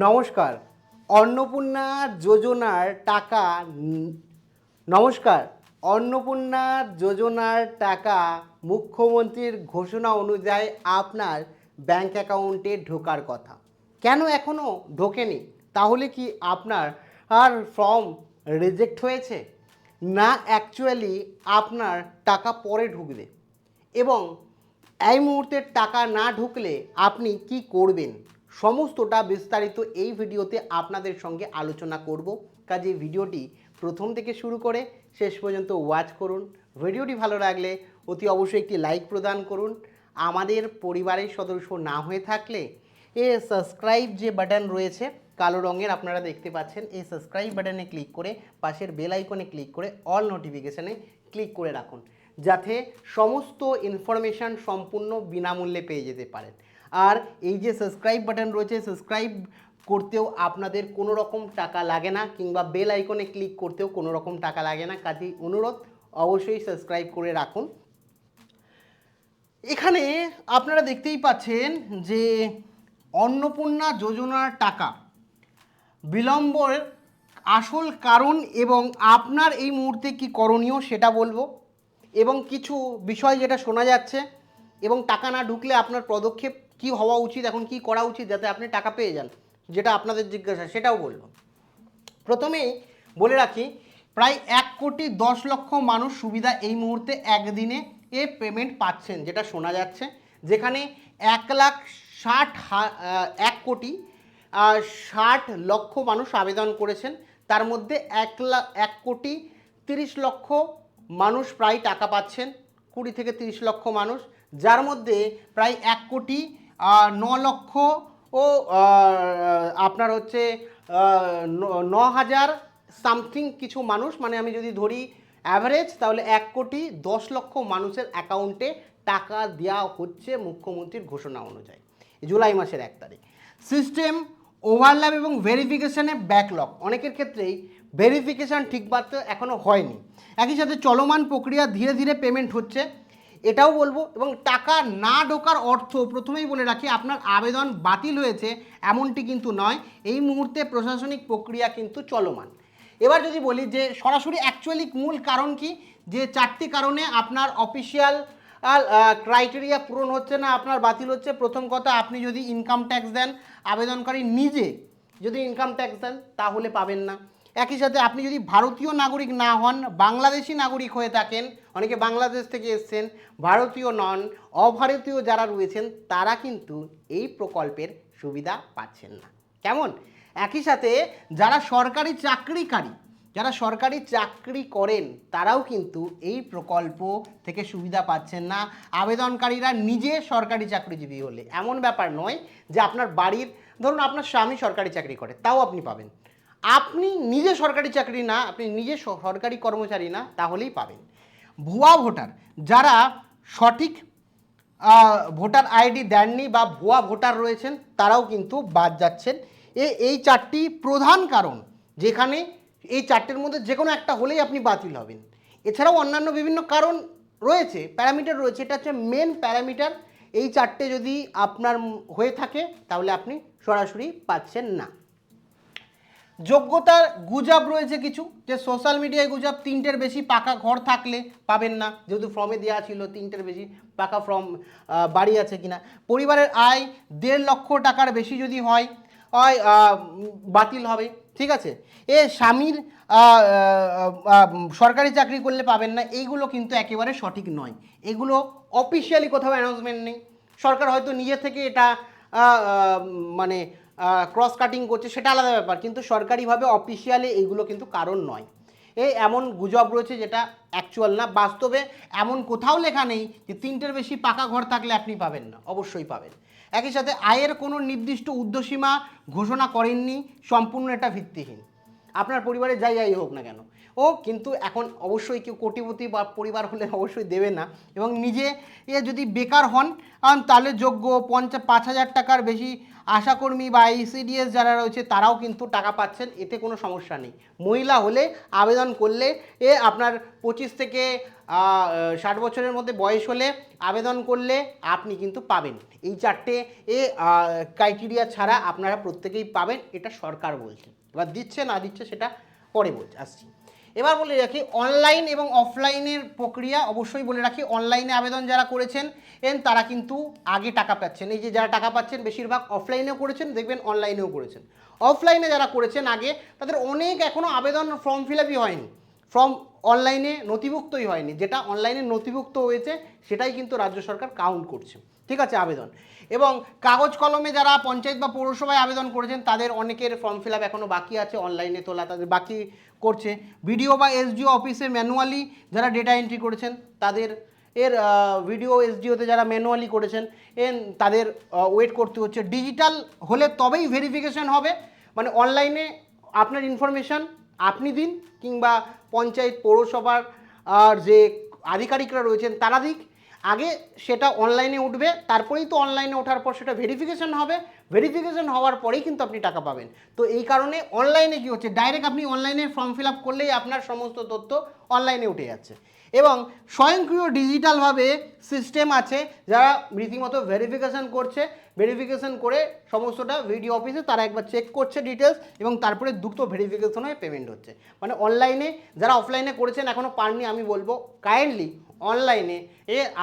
নমস্কার। অন্নপূর্ণা যোজনার টাকা নমস্কার অন্নপূর্ণা যোজনার টাকা মুখ্যমন্ত্রীর ঘোষণা অনুযায়ী আপনার ব্যাংক অ্যাকাউন্টে ঢোকার কথা। কেন এখনও ঢোকেনি? তাহলে কি আপনার ফর্ম রিজেক্ট হয়েছে? না, অ্যাকচুয়ালি আপনার টাকা পরে ঢুকবে এবং এই মুহূর্তে টাকা না ঢুকলে আপনি কি করবেন, সমস্তটা বিস্তারিত এই ভিডিওতে আপনাদের সঙ্গে আলোচনা করব। কাজে ভিডিওটি প্রথম থেকে শুরু করে শেষ পর্যন্ত ওয়াচ করুন। ভিডিওটি ভালো লাগলে অতি অবশ্যই একটি লাইক প্রদান করুন। আমাদের পরিবারের সদস্য না হয়ে থাকলে সাবস্ক্রাইব যে বাটন রয়েছে কালো রঙের, আপনারা দেখতে পাচ্ছেন, এই সাবস্ক্রাইব বাটনে ক্লিক করে পাশের বেল আইকনে ক্লিক করে অল নোটিফিকেশানে ক্লিক করে রাখুন, যাতে সমস্ত ইনফরমেশান সম্পূর্ণ বিনামূল্যে পেয়ে যেতে পারেন। আর এই যে সাবস্ক্রাইব বাটন রয়েছে, সাবস্ক্রাইব করতেও আপনাদের কোনো রকম টাকা লাগে না, কিংবা বেল আইকনে ক্লিক করতেও কোনো রকম টাকা লাগে না। কাজেই অনুরোধ, অবশ্যই সাবস্ক্রাইব করে রাখুন। এখানে আপনারা দেখতেই পাচ্ছেন যে অন্নপূর্ণা যোজনার টাকা বিলম্বের আসল কারণ এবং আপনার এই মুহূর্তে কি করণীয় সেটা বলবো, এবং কিছু বিষয় যেটা শোনা যাচ্ছে এবং টাকা না ঢুকলে আপনার পদক্ষেপ কি হওয়া উচিত, এখন কি করা উচিত যাতে আপনি টাকা পেয়ে যান, যেটা আপনাদের জিজ্ঞাসা সেটাও বলবো। প্রথমেই বলে রাখি, প্রায় 1,10,00,000 মানুষ সুবিধা এই মুহূর্তে একদিনে পেমেন্ট পাচ্ছেন, যেটা শোনা যাচ্ছে। যেখানে 1,60,000,000 মানুষ আবেদন করেছেন, তার মধ্যে 1,30,00,000 মানুষ প্রায় টাকা পাচ্ছেন, 20 থেকে 30 লক্ষ মানুষ, যার মধ্যে প্রায় 1,09,00,000 ও আপনার হচ্ছে 9,000 সামথিং কিছু মানুষ, মানে আমি যদি ধরি অ্যাভারেজ, তাহলে 1,10,00,000 মানুষের অ্যাকাউন্টে টাকা দেওয়া হচ্ছে মুখ্যমন্ত্রীর ঘোষণা অনুযায়ী জুলাই মাসের 1 তারিখ। সিস্টেম ওভারল্যাপ এবং ভেরিফিকেশানে ব্যাকলগ, অনেকের ক্ষেত্রেই ভেরিফিকেশান ঠিকমতো এখনও হয়নি। একই সাথে চলমান প্রক্রিয়া ধীরে ধীরে পেমেন্ট হচ্ছে, এটাও বলবো। এবং টাকা না ঢোকার অর্থ প্রথমেই বলে রাখি, আপনার আবেদন বাতিল হয়েছে এমনটি কিন্তু নয়। এই মুহূর্তে প্রশাসনিক প্রক্রিয়া কিন্তু চলমান। এবার যদি বলি যে সরাসরি অ্যাকচুয়ালি মূল কারণ কি, যে 4টি কারণে আপনার অফিসিয়াল ক্রাইটেরিয়া পূরণ হচ্ছে না, আপনার বাতিল হচ্ছে। প্রথম কথা, আপনি যদি ইনকাম ট্যাক্স দেন, আবেদনকারী নিজে যদি ইনকাম ট্যাক্স দেন তাহলে পাবেন না। একই সাথে আপনি যদি ভারতীয় নাগরিক না হন, বাংলাদেশি নাগরিক হয়ে থাকেন, অনেকে বাংলাদেশ থেকে এসছেন, ভারতীয় নন, অভারতীয় যারা রয়েছেন তারা কিন্তু এই প্রকল্পের সুবিধা পাচ্ছেন না। কেমন? একই সাথে যারা সরকারি চাকরি করেন তারাও কিন্তু এই প্রকল্প থেকে সুবিধা পাচ্ছেন না। আবেদনকারীরা নিজে সরকারি চাকরিজীবী হলে, এমন ব্যাপার নয় যে আপনার বাড়ির, ধরুন আপনার স্বামী সরকারি চাকরি করে, তাও আপনি পাবেন। আপনি নিজে সরকারি চাকরি না, আপনি নিজে সরকারি কর্মচারী না, তাহলেই পাবেন। ভুয়া ভোটার, যারা সঠিক ভোটার আইডি দেননি বা ভুয়া ভোটার রয়েছেন, তারাও কিন্তু বাদ যাচ্ছেন। এই 4টি প্রধান কারণ, যেখানে এই 4টের মধ্যে যে কোনো একটা হলেই আপনি বাতিল হবেন। এছাড়াও অন্যান্য বিভিন্ন কারণ রয়েছে, প্যারামিটার রয়েছে, এটা হচ্ছে মেন প্যারামিটার। এই 4টে যদি আপনার হয়ে থাকে তাহলে আপনি সরাসরি পাচ্ছেন না। যোগ্যতার গুজব রয়েছে কিছু, যে সোশ্যাল মিডিয়ায় গুজব, 3টের বেশি পাকা ঘর থাকলে পাবেন না, যেহেতু ফর্মে দেওয়া ছিল 3টের বেশি পাকা বাড়ি আছে কিনা। পরিবারের আয় 1.5 লক্ষ টাকার বেশি যদি হয় বাতিল হবে, ঠিক আছে। স্বামীর সরকারি চাকরি করলে পাবেন না, এইগুলো কিন্তু একেবারে সঠিক নয়। এগুলো অফিসিয়ালি কোথাও অ্যানাউন্সমেন্ট নেই, সরকার হয়তো নিজে থেকে এটা মানে ক্রস কাটিং করছে, সেটা আলাদা ব্যাপার, কিন্তু সরকারিভাবে অফিসিয়ালি এইগুলো কিন্তু কারণ নয়। এমন গুজব রয়েছে যেটা অ্যাকচুয়াল না। বাস্তবে এমন কোথাও লেখা নেই যে 3টের বেশি পাকা ঘর থাকলে আপনি পাবেন না, অবশ্যই পাবেন। একই সাথে আয়ের কোনো নির্দিষ্ট ঊর্ধ্বসীমা ঘোষণা করেননি, সম্পূর্ণ এটা ভিত্তিহীন। আপনার পরিবারে যাই হোক না কেন, কিন্তু এখন অবশ্যই কেউ কোটিপতি বা পরিবার হলে অবশ্যই দেবে না। এবং নিজে যদি বেকার হন তাহলে যোগ্য 5,000 টাকার বেশি আশাকর্মী বা ICDS যারা রয়েছে তারাও কিন্তু টাকা পাচ্ছেন, এতে কোনো সমস্যা নেই। মহিলা হলে আবেদন করলে আপনার 25 থেকে 60 বছরের মধ্যে বয়স হলে আবেদন করলে আপনি কিন্তু পাবেন। এই চারটে ক্রাইটেরিয়া ছাড়া আপনারা প্রত্যেকেই পাবেন, এটা সরকার বলছে। এবার দিচ্ছে না দিচ্ছে সেটা পরে আসছি। এবার বলে রাখি অনলাইন এবং অফলাইনের প্রক্রিয়া অবশ্যই বলে রাখি। অনলাইনে আবেদন যারা করেছেন তারা কিন্তু আগে টাকা পাচ্ছেন। এই যে যারা টাকা পাচ্ছেন বেশিরভাগ অফলাইনেও করেছেন, দেখবেন অনলাইনেও করেছেন। অফলাইনে যারা করেছেন আগে তাদের অনেক এখনও আবেদন ফর্ম ফিল আপই হয়নি, ফর্ম অনলাইনে নথিভুক্তই হয়নি। যেটা অনলাইনে নথিভুক্ত হয়েছে সেটাই কিন্তু রাজ্য সরকার কাউন্ট করছে, ঠিক আছে, আবেদন। এবং কাগজ কলমে যারা পঞ্চায়েত বা পৌরসভায় আবেদন করেছেন তাদের অনেকের ফর্ম ফিল আপ এখনও বাকি আছে, অনলাইনে তোলা তাদের বাকি করছে। বিডিও বা SDO অফিসে ম্যানুয়ালি যারা ডেটা এন্ট্রি করেছেন তাদের ভিডিও SDOতে যারা ম্যানুয়ালি করেছেন তাদের ওয়েট করতে হচ্ছে। ডিজিটাল হলে তবেই ভেরিফিকেশন হবে, মানে অনলাইনে আপনার ইনফরমেশান আপনি দিন কিংবা পঞ্চায়েত পৌরসভার যে আধিকারিকরা রয়েছেন তারা দিক, আগে সেটা অনলাইনে উঠবে, তারপরেই তো অনলাইনে ওঠার পর সেটা ভেরিফিকেশন হবে, ভেরিফিকেশন হওয়ার পরেই কিন্তু আপনি টাকা পাবেন। তো এই কারণে অনলাইনে কী হচ্ছে, ডাইরেক্ট আপনি অনলাইনে ফর্ম ফিল আপ করলেই আপনার সমস্ত তথ্য অনলাইনে উঠে যাচ্ছে। এবং স্বয়ংক্রিয় ডিজিটালভাবে সিস্টেম আছে যারা রীতিমতো ভেরিফিকেশন করছে, ভেরিফিকেশন করে সমস্তটা ভিডিও অফিসে তারা একবার চেক করছে ডিটেলস এবং তারপরে দ্রুত ভেরিফিকেশন হয়ে পেমেন্ট হচ্ছে। মানে অনলাইনে যারা অফলাইনে করেছেন এখনও পাননি, আমি বলবো কাইন্ডলি অনলাইনে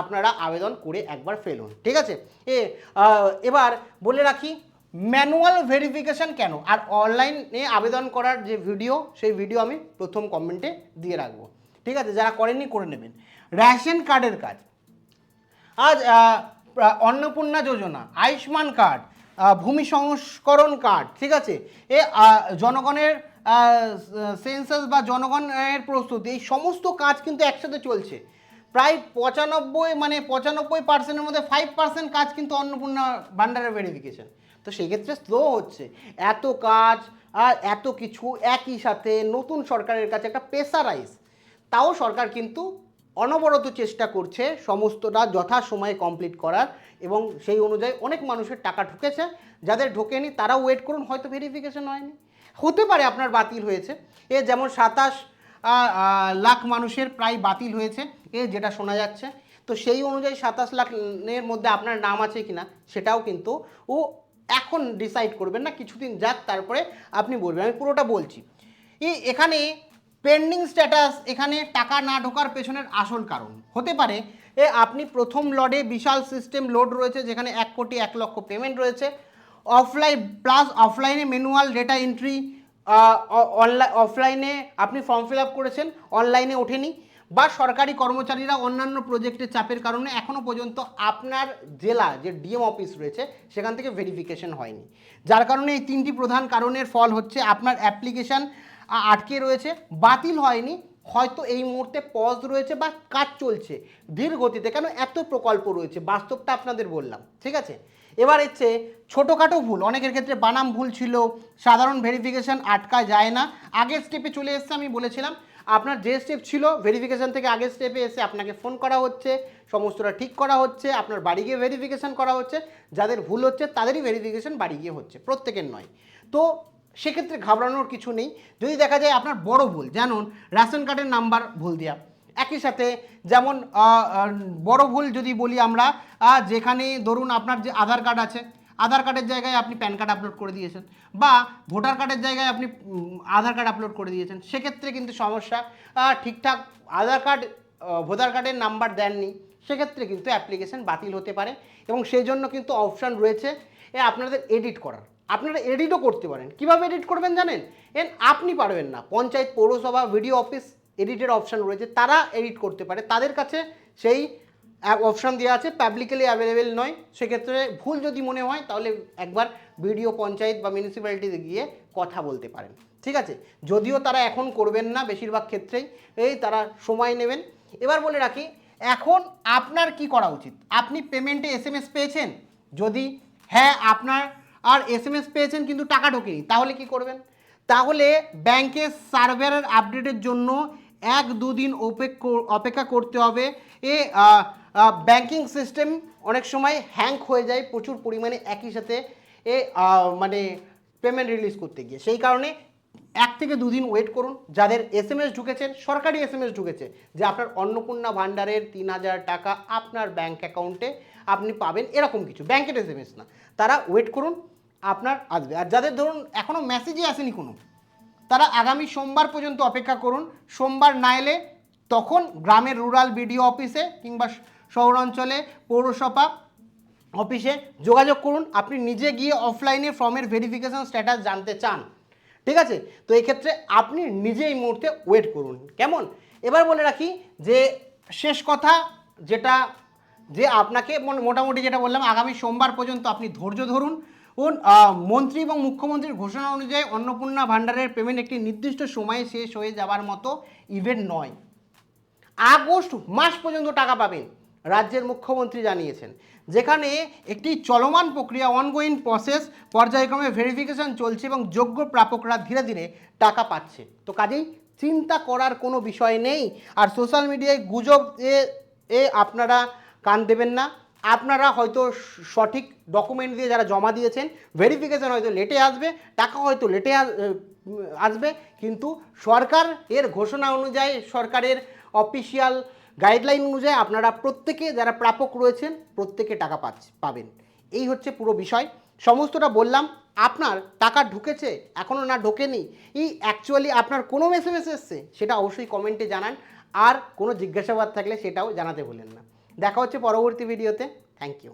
আপনারা আবেদন করে একবার ফেলুন, ঠিক আছে। এবার বলে রাখি ম্যানুয়াল ভেরিফিকেশন কেন, আর অনলাইনে আবেদন করার যে ভিডিও সেই ভিডিও আমি প্রথম কমেন্টে দিয়ে রাখবো, ঠিক আছে, যারা করেননি করে নেবেন। রেশন কার্ডের কাজ, আজ অন্নপূর্ণা যোজনা, আয়ুষ্মান কার্ড, ভূমি সংস্করণ কার্ড, ঠিক আছে, জনগণের সেন্সাস বা জনগণের প্রস্তুতি, এই সমস্ত কাজ কিন্তু একসাথে চলছে। প্রায় 95% মধ্যে 5% কাজ কিন্তু অন্নপূর্ণা ভান্ডারের ভেরিফিকেশন। তো সেক্ষেত্রে স্লো হচ্ছে, এত কাজ আর এত কিছু একই সাথে নতুন সরকারের কাছে একটা প্রেসারাইজ। তাও সরকার কিন্তু অনবরত চেষ্টা করছে সমস্তটা যথাসময়ে কমপ্লিট করার, এবং সেই অনুযায়ী অনেক মানুষের টাকা ঢুকেছে, যাদের ঢোকেনি তারাও ওয়েট করুন, হয়তো ভেরিফিকেশন হয়নি, হতে পারে আপনার বাতিল হয়েছে। যেমন 27 লাখ মানুষের প্রায় বাতিল হয়েছে যেটা শোনা যাচ্ছে। তো সেই অনুযায়ী 27 লাখের মধ্যে আপনার নাম আছে কিনা সেটাও কিন্তু এখন ডিসাইড করবেন না, কিছুদিন যাক তারপরে আপনি বলবেন। আমি পুরোটা বলছি। এখানে পেন্ডিং স্ট্যাটাস, এখানে টাকা না ঢোকার পেছনের আসল কারণ হতে পারে আপনি প্রথম লটে বিশাল সিস্টেম লোড রয়েছে যেখানে 1 কোটি 1 লক্ষ পেমেন্ট রয়েছে, অফলাইনে ম্যানুয়াল ডেটা এন্ট্রি, অফলাইনে আপনি ফর্ম ফিল আপ করেছেন অনলাইনে ওঠেনি, বা সরকারি কর্মচারীরা অন্যান্য প্রজেক্টের চাপের কারণে এখনও পর্যন্ত আপনার জেলা যে ডিএম অফিস রয়েছে সেখান থেকে ভেরিফিকেশন হয়নি। যার কারণে এই 3টি প্রধান কারণের ফল হচ্ছে আপনার অ্যাপ্লিকেশান আটকে রয়েছে, বাতিল হয়নি, হয়তো এই মুহূর্তে পজ রয়েছে বা কাজ চলছে ধীর গতিতে, কেন এত প্রকল্প রয়েছে, বাস্তবটা আপনাদের বললাম, ঠিক আছে। এবার হচ্ছে ছোটোখাটো ভুল, অনেকের ক্ষেত্রে বানাম ভুল ছিল, সাধারণ ভেরিফিকেশান আটকা যায় না, আগের স্টেপে চলে এসছে। আমি বলেছিলাম আপনার যে স্টেপ ছিল ভেরিফিকেশান থেকে আগের স্টেপে এসে আপনাকে ফোন করা হচ্ছে, সমস্তটা ঠিক করা হচ্ছে, আপনার বাড়ি গিয়ে ভেরিফিকেশান করা হচ্ছে, যাদের ভুল হচ্ছে তাদেরই ভেরিফিকেশান বাড়ি গিয়ে হচ্ছে, প্রত্যেকের নয়। তো সেক্ষেত্রে ঘাবড়ানোর কিছু নেই। যদি দেখা যায় আপনার বড় ভুল, যেমন রেশন কার্ডের নাম্বার ভুল দেওয়া, একই সাথে যেমন বড় ভুল যদি বলি আমরা, যেখানে ধরুন আপনার যে আধার কার্ড আছে, আধার কার্ডের জায়গায় আপনি প্যান কার্ড আপলোড করে দিয়েছেন, বা ভোটার কার্ডের জায়গায় আপনি আধার কার্ড আপলোড করে দিয়েছেন, সেক্ষেত্রে কিন্তু সমস্যা। ঠিকঠাক আধার কার্ড ভোটার কার্ডের নাম্বার দেননি, সেক্ষেত্রে কিন্তু অ্যাপ্লিকেশন বাতিল হতে পারে, এবং সেই জন্য কিন্তু অপশান রয়েছে আপনাদের এডিট করার। আপনারা এডিটও করতে পারেন। কিভাবে এডিট করবেন জানেন? আপনি পারবেন না, পঞ্চায়েত পৌরসভা ভিডিও অফিস এডিটের অপশান রয়েছে, তারা এডিট করতে পারে, তাদের কাছে সেই অপশান দেওয়া আছে, পাবলিকলি অ্যাভেলেবেল নয়। সেক্ষেত্রে ভুল যদি মনে হয় তাহলে একবার ভিডিও পঞ্চায়েত বা মিউনিসিপ্যালিটিতে গিয়ে কথা বলতে পারেন, ঠিক আছে। যদিও তারা এখন করবেন না, বেশিরভাগ ক্ষেত্রেই তারা সময় নেবেন। এবার বলে রাখি এখন আপনার কি করা উচিত। আপনি পেমেন্টে SMS পেয়েছেন, যদি হ্যাঁ আপনার আর SMS পেয়েছেন কিন্তু টাকা ঢোকেনি, তাহলে কি করবেন? তাহলে ব্যাংকের সার্ভারের আপডেটের জন্য 1-2 দিন অপেক্ষা করতে হবে। ব্যাংকিং সিস্টেম অনেক সময় হ্যাং হয়ে যায় প্রচুর পরিমাণে একই সাথে, মানে পেমেন্ট রিলিজ করতে গিয়ে। সেই কারণে 1 থেকে 2 দিন ওয়েট করুন। যাদের SMS ঢুকেছে, সরকারি SMS ঢুকেছে যে আপনার অন্নপূর্ণা ভাণ্ডারের 3000 টাকা আপনার ব্যাঙ্ক অ্যাকাউন্টে আপনি পাবেন, এরকম কিছু ব্যাংকের SMS না, তারা ওয়েট করুন, আপনার আসবে। আর যাদের ধরুন এখনও মেসেজই আসেনি কোনো, তারা আগামী সোমবার পর্যন্ত অপেক্ষা করুন। সোমবার না এলে তখন গ্রামের রুরাল বিডিও অফিসে কিংবা শহরাঞ্চলে পৌরসভা অফিসে যোগাযোগ করুন। আপনি নিজে গিয়ে অফলাইনে ফর্মের ভেরিফিকেশন স্ট্যাটাস জানতে চান, ঠিক আছে? তো এই ক্ষেত্রে আপনি নিজে এই মুহূর্তে ওয়েট করুন, কেমন? এবার বলে রাখি যে শেষ কথা যেটা, যে আপনাকে মোটামুটি যেটা বললাম, আগামী সোমবার পর্যন্ত আপনি ধৈর্য ধরুন। মন্ত্রী এবং মুখ্যমন্ত্রীর ঘোষণা অনুযায়ী অন্নপূর্ণা ভাণ্ডারের পেমেন্ট একটি নির্দিষ্ট সময়ে শেষ হয়ে যাওয়ার মতো ইভেন্ট নয়। আগস্ট মাস পর্যন্ত টাকা পাবেন, রাজ্যের মুখ্যমন্ত্রী জানিয়েছেন, যেখানে একটি চলমান প্রক্রিয়া অনগোয়িং প্রসেস, পর্যায়ক্রমে ভেরিফিকেশন চলছে এবং যোগ্য প্রাপকরা ধীরে ধীরে টাকা পাচ্ছে। তো কাজেই চিন্তা করার কোনো বিষয় নেই। আর সোশ্যাল মিডিয়ায় গুজব আপনারা কান দেবেন না। আপনারা হয়তো সঠিক ডকুমেন্ট দিয়ে যারা জমা দিয়েছেন, ভেরিফিকেশন হয়তো লেটে আসবে, টাকা হয়তো লেটে আসবে, কিন্তু সরকার এর ঘোষণা অনুযায়ী, সরকারের অফিসিয়াল গাইডলাইন অনুযায়ী আপনারা প্রত্যেকে যারা প্রাপক রয়েছেন প্রত্যেকে টাকা পাবেন। এই হচ্ছে পুরো বিষয়, সমস্তটা বললাম। আপনার টাকা ঢুকেছে, এখনও না ঢোকেনি, অ্যাকচুয়ালি আপনার কোনো মেসেজ এসছে, সেটা অবশ্যই কমেন্টে জানান। আর কোনো জিজ্ঞাসাবাদ থাকলে সেটাও জানাতে ভুলেন না। দেখা হচ্ছে পরবর্তী ভিডিওতে। Thank you.